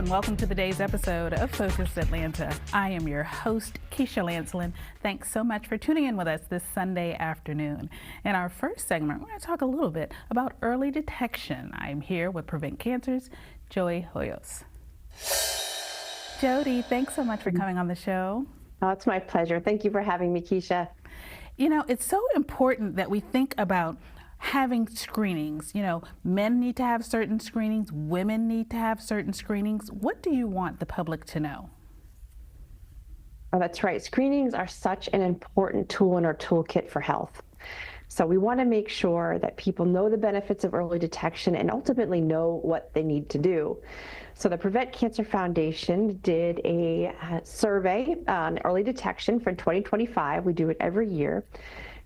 and welcome to today's episode of Focus Atlanta. I am your host, Keisha Lancelin. Thanks so much for tuning in with us this Sunday afternoon. In our first segment, we're going to talk a little bit about early detection. I'm here with Prevent Cancer's Joey Hoyos. Jody, thanks so much for coming on the show. Oh, it's my pleasure. Thank you for having me, Keisha. You know, it's so important that we think about having screenings. You know, men need to have certain screenings, women need to have certain screenings. What do you want the public to know? Oh, that's right. Screenings are such an important tool in our toolkit for health. So we want to make sure that people know the benefits of early detection and ultimately know what they need to do. So the Prevent Cancer Foundation did a survey on early detection for 2025. We do it every year.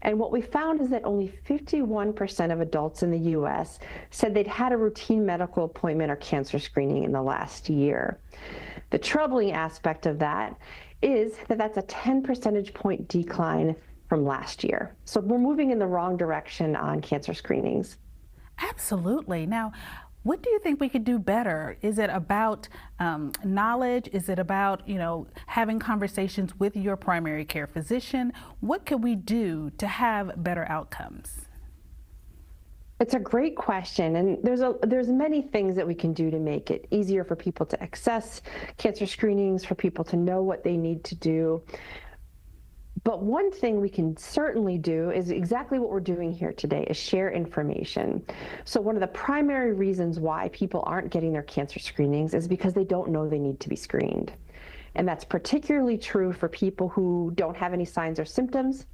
And what we found is that only 51% of adults in the U.S. said they'd had a routine medical appointment or cancer screening in the last year. The troubling aspect of that is that that's a 10 percentage point decline from last year. So we're moving in the wrong direction on cancer screenings. Absolutely. Now, what do you think we could do better? Is it about knowledge? Is it about, having conversations with your primary care physician? What could we do to have better outcomes? It's a great question, and there's many things that we can do to make it easier for people to access cancer screenings, for people to know what they need to do. But one thing we can certainly do is exactly what we're doing here today, is share information. So one of the primary reasons why people aren't getting their cancer screenings is because they don't know they need to be screened. And that's particularly true for people who don't have any signs or symptoms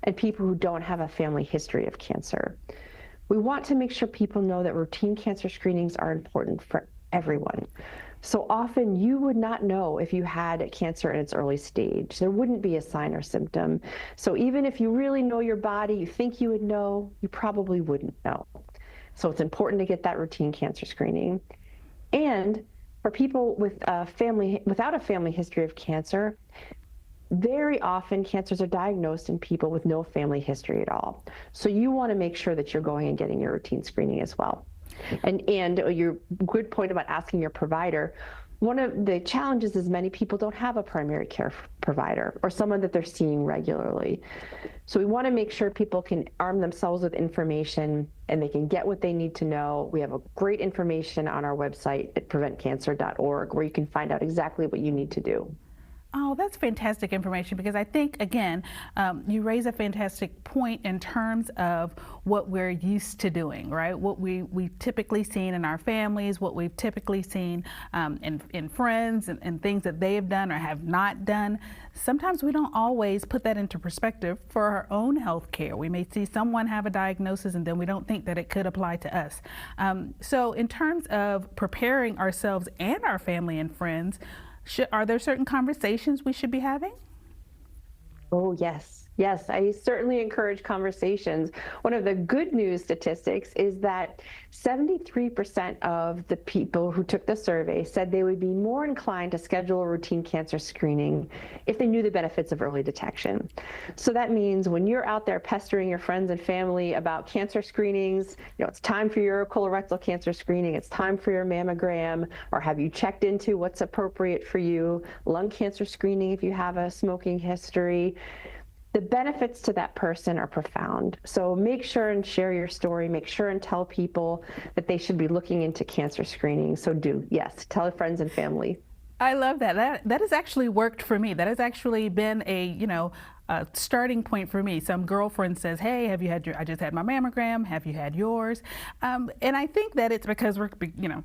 and people who don't have a family history of cancer. We want to make sure people know that routine cancer screenings are important for everyone. So often you would not know if you had cancer in its early stage. There wouldn't be a sign or symptom. So even if you really know your body, you think you would know, you probably wouldn't know. So it's important to get that routine cancer screening. And for people without a family history of cancer, very often cancers are diagnosed in people with no family history at all. So you want to make sure that you're going and getting your routine screening as well. And your good point about asking your provider, one of the challenges is many people don't have a primary care provider or someone that they're seeing regularly. So we want to make sure people can arm themselves with information and they can get what they need to know. We have a great information on our website at preventcancer.org where you can find out exactly what you need to do. Oh, that's fantastic information, because I think, again, you raise a fantastic point in terms of what we're used to doing, right? What we've typically seen in our families, what we've typically seen in friends and things that they have done or have not done. Sometimes we don't always put that into perspective for our own health care. We may see someone have a diagnosis and then we don't think that it could apply to us. So in terms of preparing ourselves and our family and friends, are there certain conversations we should be having? Oh, yes. Yes, I certainly encourage conversations. One of the good news statistics is that 73% of the people who took the survey said they would be more inclined to schedule a routine cancer screening if they knew the benefits of early detection. So that means when you're out there pestering your friends and family about cancer screenings, it's time for your colorectal cancer screening, it's time for your mammogram, or have you checked into what's appropriate for you, lung cancer screening if you have a smoking history. The benefits to that person are profound. So make sure and share your story. Make sure and tell people that they should be looking into cancer screening. So yes, tell friends and family. I love that. That has actually worked for me. That has actually been a starting point for me. Some girlfriend says, "Hey, have you had I just had my mammogram. Have you had yours?" And I think that it's because we're,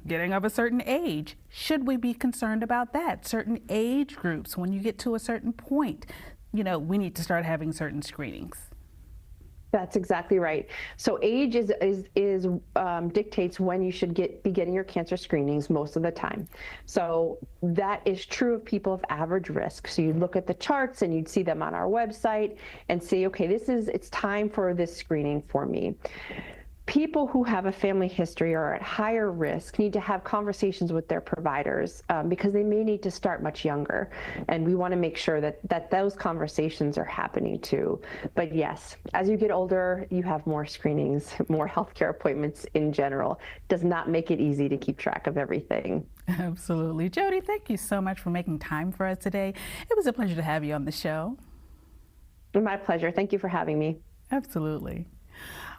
getting of a certain age. Should we be concerned about that? Certain age groups, when you get to a certain point, we need to start having certain screenings. That's exactly right. So age dictates when you should be getting your cancer screenings most of the time. So that is true of people of average risk. So you'd look at the charts and you'd see them on our website and say, okay, it's time for this screening for me. people who have a family history or are at higher risk need to have conversations with their providers because they may need to start much younger. And we want to make sure that those conversations are happening too. But yes, as you get older, you have more screenings, more healthcare appointments in general. Does not make it easy to keep track of everything. Absolutely. Jody, thank you so much for making time for us today. It was a pleasure to have you on the show. My pleasure. Thank you for having me. Absolutely.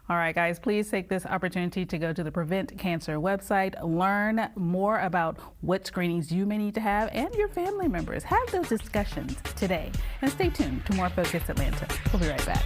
All right, guys, please take this opportunity to go to the Prevent Cancer website, learn more about what screenings you may need to have and your family members. Have those discussions today. And stay tuned to more Focus Atlanta. We'll be right back.